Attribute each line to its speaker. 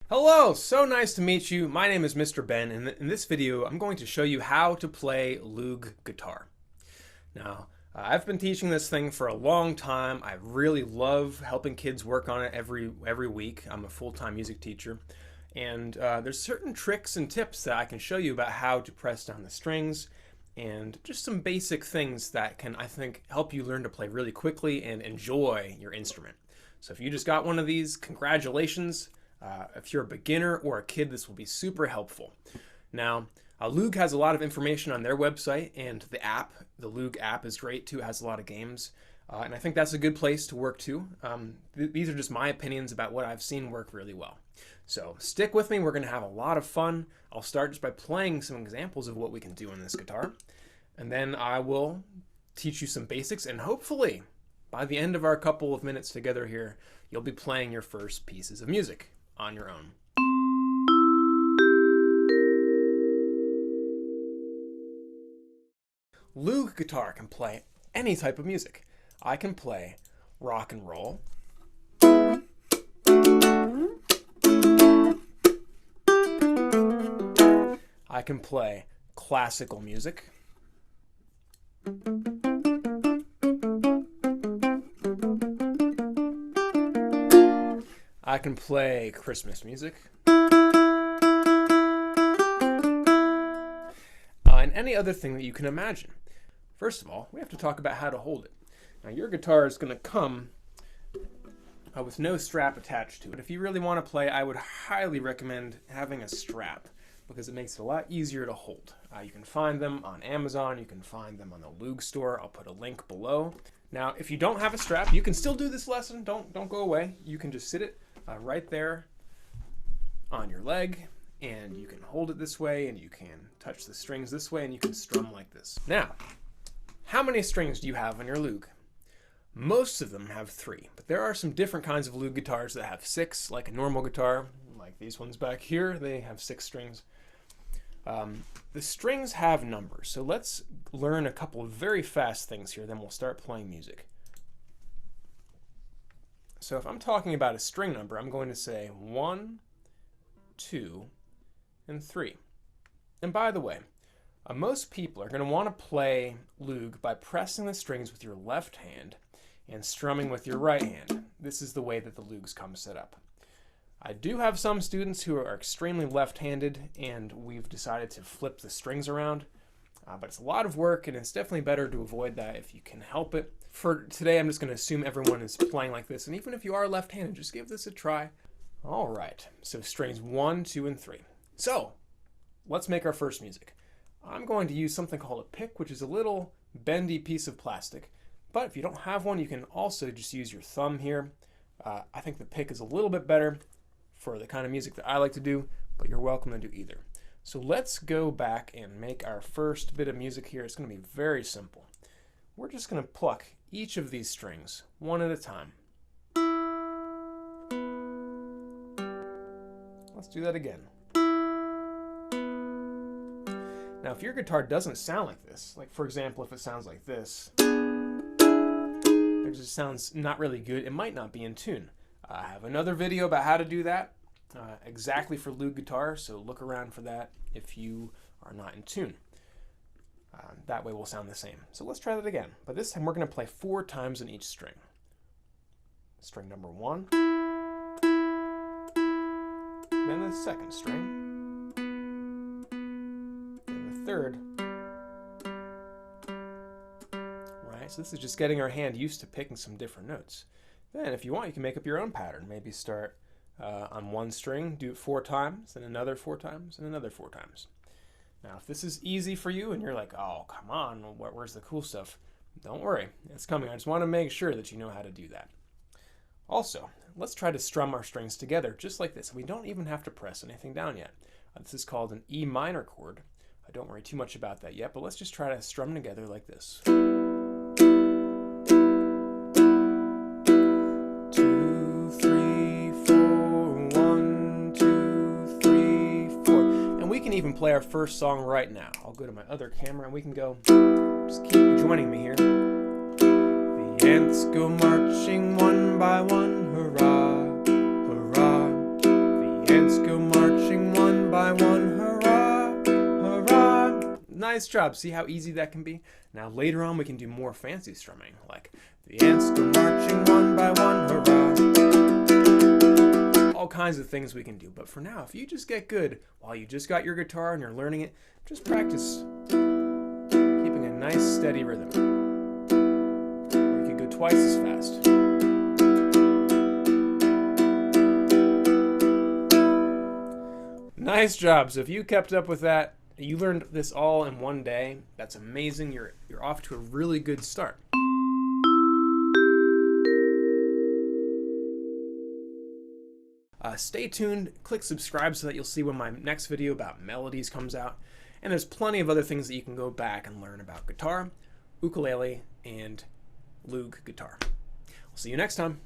Speaker 1: Hello, so nice to meet you. My name is Mr. Ben, and in this video I'm going to show you how to play Loog guitar. Now, I've been teaching this thing for a long time. I really love helping kids work on it every week. I'm a full-time music teacher, and there's certain tricks and tips that I can show you about how to press down the strings, and just some basic things that can, I think, help you learn to play really quickly and enjoy your instrument. So if you just got one of these, congratulations. If you're a beginner or a kid, this will be super helpful. Now, Loog has a lot of information on their website, and the Loog app is great too. It has a lot of games, and I think that's a good place to work too. These are just my opinions about what I've seen work really well. So stick with me. We're going to have a lot of fun. I'll start just by playing some examples of what we can do on this guitar, and then I will teach you some basics, and hopefully by the end of our couple of minutes together here, you'll be playing your first pieces of music on your own. Loog guitar can play any type of music. I can play rock and roll. I can play classical music. I can play Christmas music. And any other thing that you can imagine. First of all, we have to talk about how to hold it. Now, your guitar is going to come with no strap attached to it. If you really want to play, I would highly recommend having a strap because it makes it a lot easier to hold. You can find them on Amazon. You can find them on the Loog store. I'll put a link below. Now, if you don't have a strap, you can still do this lesson. Don't go away. You can just sit it right there on your leg, and you can hold it this way, and you can touch the strings this way, and you can strum like this. Now, how many strings do you have on your Loog? Most of them have 3, but there are some different kinds of Loog guitars that have 6, like a normal guitar, like these ones back here. They have 6 strings. The strings have numbers, so let's learn a couple of very fast things here, then we'll start playing music. So if I'm talking about a string number, I'm going to say 1, 2, and 3. And by the way, most people are going to want to play Loog by pressing the strings with your left hand and strumming with your right hand. This is the way that the Loogs come set up. I do have some students who are extremely left-handed, and we've decided to flip the strings around. But it's a lot of work, and it's definitely better to avoid that if you can help it. For today, I'm just going to assume everyone is playing like this, and even if you are left-handed, just give this a try. All right, so strings 1, 2, and 3. So let's make our first music. I'm going to use something called a pick, which is a little bendy piece of plastic. But if you don't have one, you can also just use your thumb here. I think the pick is a little bit better for the kind of music that I like to do, but you're welcome to do either. So let's go back and make our first bit of music here. It's going to be very simple. We're just going to pluck each of these strings one at a time. Let's do that again. Now, if your guitar doesn't sound like this, like for example, if it sounds like this, it just sounds not really good, it might not be in tune. I have another video about how to do that exactly for Loog guitar, so look around for that if you are not in tune. That way we'll sound the same. So let's try that again, but this time we're going to play 4 times in each string. String number 1, then the second string, then the third. Right, so this is just getting our hand used to picking some different notes. Then if you want, you can make up your own pattern. Maybe start on one string, do it 4 times, then another 4 times, and another 4 times. Now, if this is easy for you and you're like, oh, come on, where's the cool stuff? Don't worry, it's coming. I just want to make sure that you know how to do that. Also, let's try to strum our strings together just like this. We don't even have to press anything down yet. This is called an E minor chord. I don't worry too much about that yet, but let's just try to strum together like this. 2, 3, 4, 1, 2, 3, 4. And we can even play our first song right now. I'll go to my other camera and we can go. Just keep joining me here. The ants go marching one by one, hurrah, hurrah. The ants go marching one by one, hurrah, hurrah. Nice job. See how easy that can be? Now later on we can do more fancy strumming, like the ants go marching one by one, hurrah. All kinds of things we can do. But for now, if you just get good while you just got your guitar and you're learning it, just practice keeping a nice steady rhythm. Or you could go twice as fast. Nice job. So if you kept up with that, you learned this all in one day, that's amazing. You're off to a really good start. Stay tuned, click subscribe so that you'll see when my next video about melodies comes out. And there's plenty of other things that you can go back and learn about guitar, ukulele, and Loog guitar. I'll see you next time.